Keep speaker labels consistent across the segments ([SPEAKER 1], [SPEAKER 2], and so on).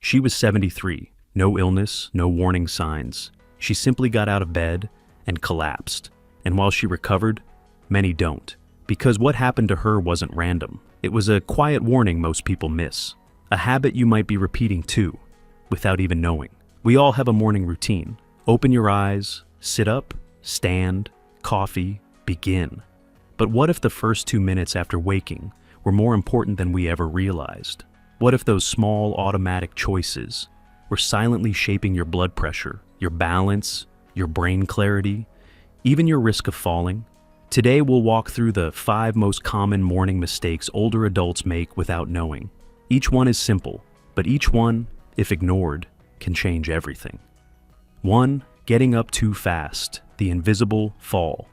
[SPEAKER 1] She was 73, no illness, no warning signs. She simply got out of bed and collapsed. And while she recovered, many don't. Because what happened to her wasn't random. It was a quiet warning most people miss. A habit you might be repeating too, without even knowing. We all have a morning routine. Open your eyes, sit up, stand, coffee, begin. But what if the first 2 minutes after waking were more important than we ever realized? What if those small automatic choices were silently shaping your blood pressure, your balance, your brain clarity, even your risk of falling? Today we'll walk through the 5 most common morning mistakes older adults make without knowing. Each one is simple, but each one, if ignored, can change everything. 1. Getting up too fast, the invisible fall.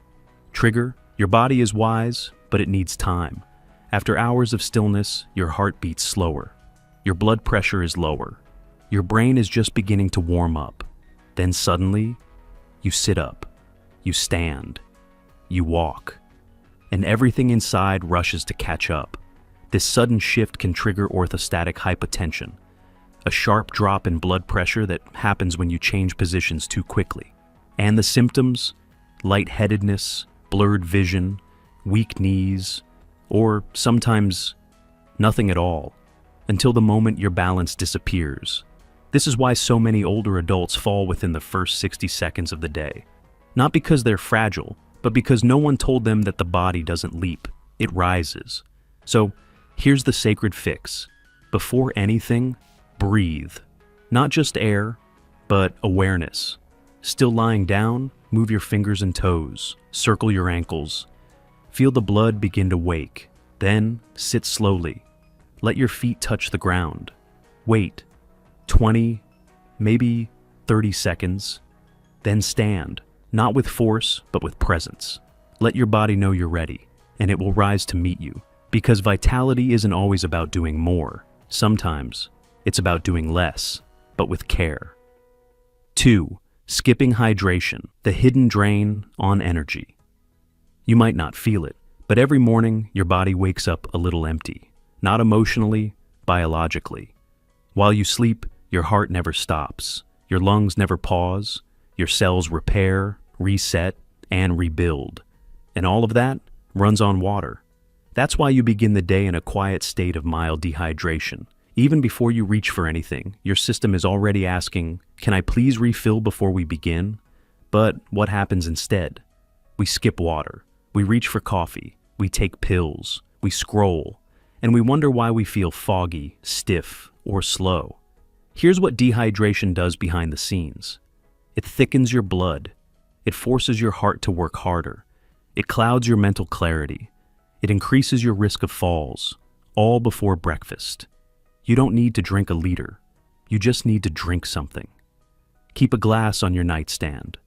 [SPEAKER 1] Trigger: your body is wise, but it needs time. After hours of stillness, your heart beats slower. Your blood pressure is lower. Your brain is just beginning to warm up. Then suddenly, you sit up. You stand. You walk. And everything inside rushes to catch up. This sudden shift can trigger orthostatic hypotension, a sharp drop in blood pressure that happens when you change positions too quickly. And the symptoms: lightheadedness, blurred vision, weak knees, or sometimes nothing at all, until the moment your balance disappears. This is why so many older adults fall within the first 60 seconds of the day. Not because they're fragile, but because no one told them that the body doesn't leap, it rises. So here's the sacred fix. Before anything, breathe. Not just air, but awareness. Still lying down, move your fingers and toes, circle your ankles. Feel the blood begin to wake. Then sit slowly. Let your feet touch the ground. Wait 20, maybe 30 seconds. Then stand, not with force, but with presence. Let your body know you're ready, and it will rise to meet you. Because vitality isn't always about doing more. Sometimes it's about doing less, but with care. 2. Skipping hydration, the hidden drain on energy. You might not feel it, but every morning your body wakes up a little empty. Not emotionally, biologically. While you sleep, your heart never stops. Your lungs never pause. Your cells repair, reset, and rebuild. And all of that runs on water. That's why you begin the day in a quiet state of mild dehydration. Even before you reach for anything, your system is already asking, "Can I please refill before we begin?" But what happens instead? We skip water. We reach for coffee. We take pills. We scroll. And we wonder why we feel foggy, stiff, or slow. Here's what dehydration does behind the scenes. It thickens your blood. It forces your heart to work harder. It clouds your mental clarity. It increases your risk of falls, all before breakfast. You don't need to drink a liter. You just need to drink something. Keep a glass on your nightstand.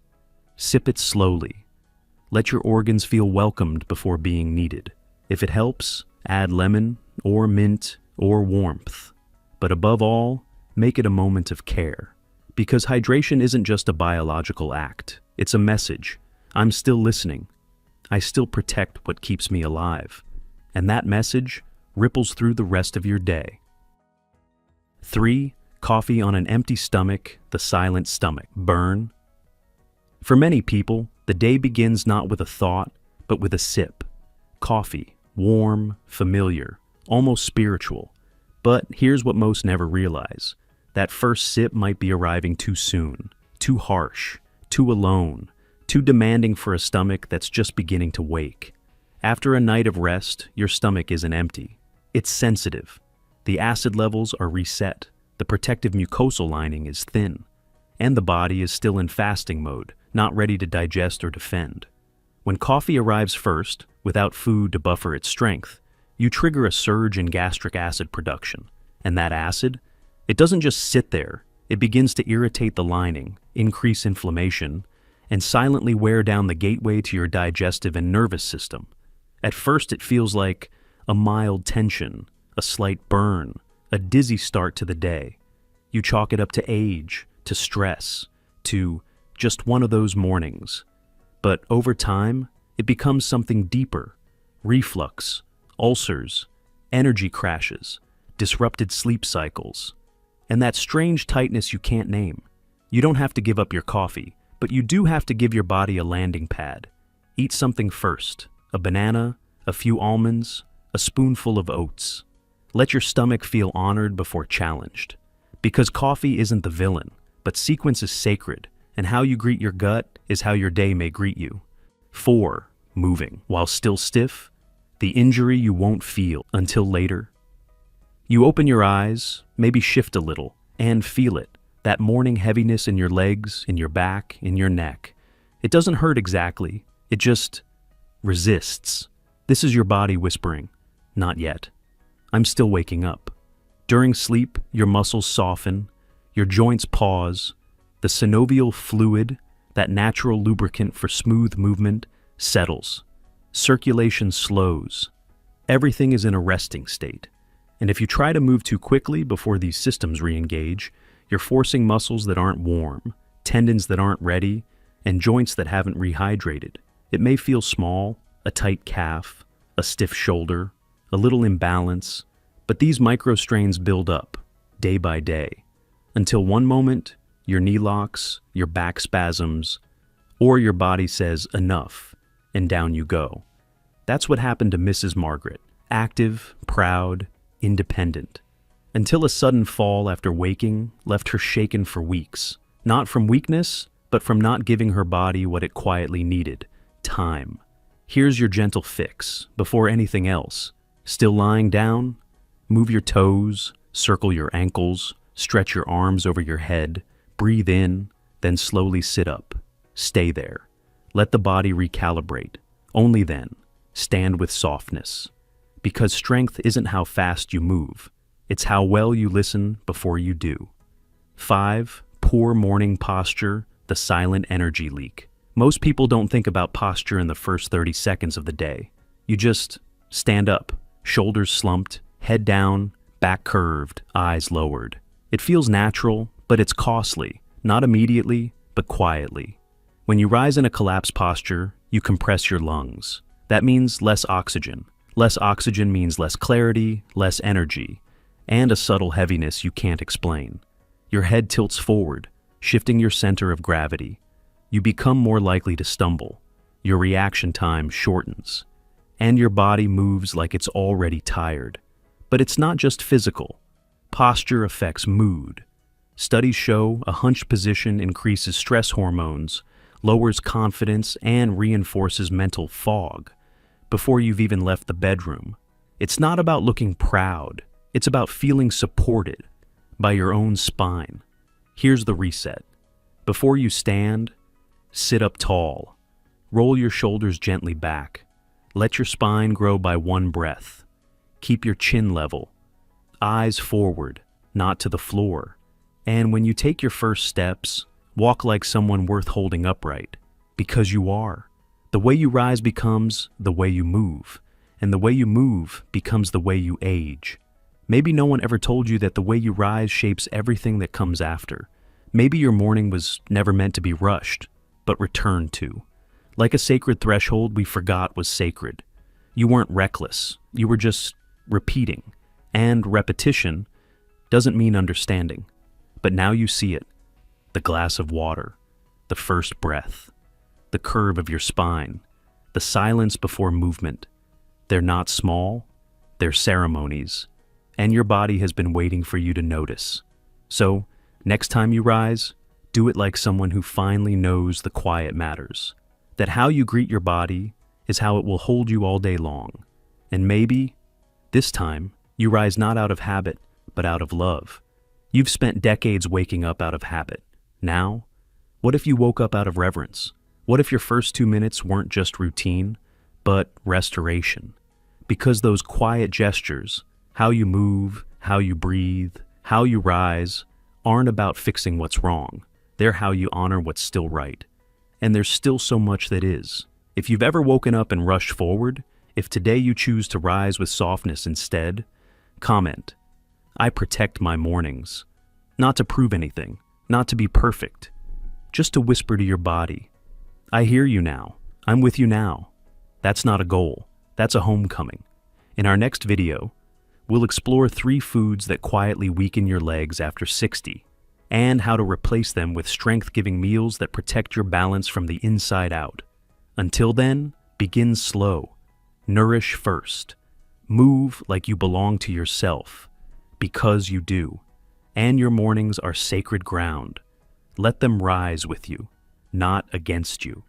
[SPEAKER 1] Sip it slowly. Let your organs feel welcomed before being needed. If it helps, add lemon or mint or warmth. But above all, make it a moment of care. Because hydration isn't just a biological act. It's a message. I'm still listening. I still protect what keeps me alive. And that message ripples through the rest of your day. 3. Coffee on an empty stomach, the silent stomach burn. For many people, the day begins not with a thought, but with a sip. Coffee, warm, familiar, almost spiritual. But here's what most never realize. That first sip might be arriving too soon, too harsh, too alone, too demanding for a stomach that's just beginning to wake. After a night of rest, your stomach isn't empty. It's sensitive. The acid levels are reset, the protective mucosal lining is thin, and the body is still in fasting mode, not ready to digest or defend. When coffee arrives first, without food to buffer its strength, you trigger a surge in gastric acid production. And that acid, it doesn't just sit there, it begins to irritate the lining, increase inflammation, and silently wear down the gateway to your digestive and nervous system. At first it feels like a mild tension, a slight burn, a dizzy start to the day. You chalk it up to age, to stress, to just one of those mornings. But over time, it becomes something deeper: reflux, ulcers, energy crashes, disrupted sleep cycles. and that strange tightness you can't name. You don't have to give up your coffee, but you do have to give your body a landing pad. Eat something first, a banana, a few almonds, a spoonful of oats. Let your stomach feel honored before challenged. Because coffee isn't the villain, but sequence is sacred, and how you greet your gut is how your day may greet you. 4. Moving. While still stiff, the injury you won't feel until later. You open your eyes, maybe shift a little, and feel it. That morning heaviness in your legs, in your back, in your neck. It doesn't hurt exactly, it just resists. This is your body whispering, not yet. I'm still waking up. During sleep, your muscles soften, your joints pause, the synovial fluid, that natural lubricant for smooth movement, settles. Circulation slows. Everything is in a resting state. And if you try to move too quickly before these systems re-engage, you're forcing muscles that aren't warm, tendons that aren't ready, and joints that haven't rehydrated. It may feel small, a tight calf, a stiff shoulder, a little imbalance, but these micro-strains build up, day by day, until one moment, your knee locks, your back spasms, or your body says enough, and down you go. That's what happened to Mrs. Margaret, active, proud, independent, until a sudden fall after waking left her shaken for weeks, not from weakness, but from not giving her body what it quietly needed, time. Here's your gentle fix, before anything else. Still lying down? Move your toes, circle your ankles, stretch your arms over your head, breathe in, then slowly sit up. Stay there. Let the body recalibrate. Only then, stand with softness. Because strength isn't how fast you move. It's how well you listen before you do. 5. Poor morning posture, the silent energy leak. Most people don't think about posture in the first 30 seconds of the day. You just stand up, shoulders slumped, head down, back curved, eyes lowered. It feels natural, but it's costly, not immediately, but quietly. When you rise in a collapsed posture, you compress your lungs. That means less oxygen. Less oxygen means less clarity, less energy, and a subtle heaviness you can't explain. Your head tilts forward, shifting your center of gravity. You become more likely to stumble. Your reaction time shortens, and your body moves like it's already tired. But it's not just physical. Posture affects mood. Studies show a hunched position increases stress hormones, lowers confidence, and reinforces mental fog before you've even left the bedroom. It's not about looking proud. It's about feeling supported by your own spine. Here's the reset. Before you stand, sit up tall. Roll your shoulders gently back. Let your spine grow by one breath. Keep your chin level. Eyes forward, not to the floor. And when you take your first steps, walk like someone worth holding upright. Because you are. The way you rise becomes the way you move. And the way you move becomes the way you age. Maybe no one ever told you that the way you rise shapes everything that comes after. Maybe your morning was never meant to be rushed, but returned to. Like a sacred threshold we forgot was sacred. You weren't reckless, you were just repeating. And repetition doesn't mean understanding. But now you see it. The glass of water, the first breath, the curve of your spine, the silence before movement. They're not small, they're ceremonies. And your body has been waiting for you to notice. So, next time you rise, do it like someone who finally knows the quiet matters. That how you greet your body is how it will hold you all day long. And maybe, this time, you rise not out of habit, but out of love. You've spent decades waking up out of habit. Now, what if you woke up out of reverence? What if your first 2 minutes weren't just routine, but restoration? Because those quiet gestures, how you move, how you breathe, how you rise, aren't about fixing what's wrong. They're how you honor what's still right. And there's still so much that is. If you've ever woken up and rushed forward, if today you choose to rise with softness instead, comment, I protect my mornings. Not to prove anything, not to be perfect, just to whisper to your body, I hear you now, I'm with you now. That's not a goal, that's a homecoming. In our next video, We'll explore 3 foods that quietly weaken your legs after 60, and how to replace them with strength-giving meals that protect your balance from the inside out. Until then, begin slow. Nourish first. Move like you belong to yourself, because you do. And your mornings are sacred ground. Let them rise with you, not against you.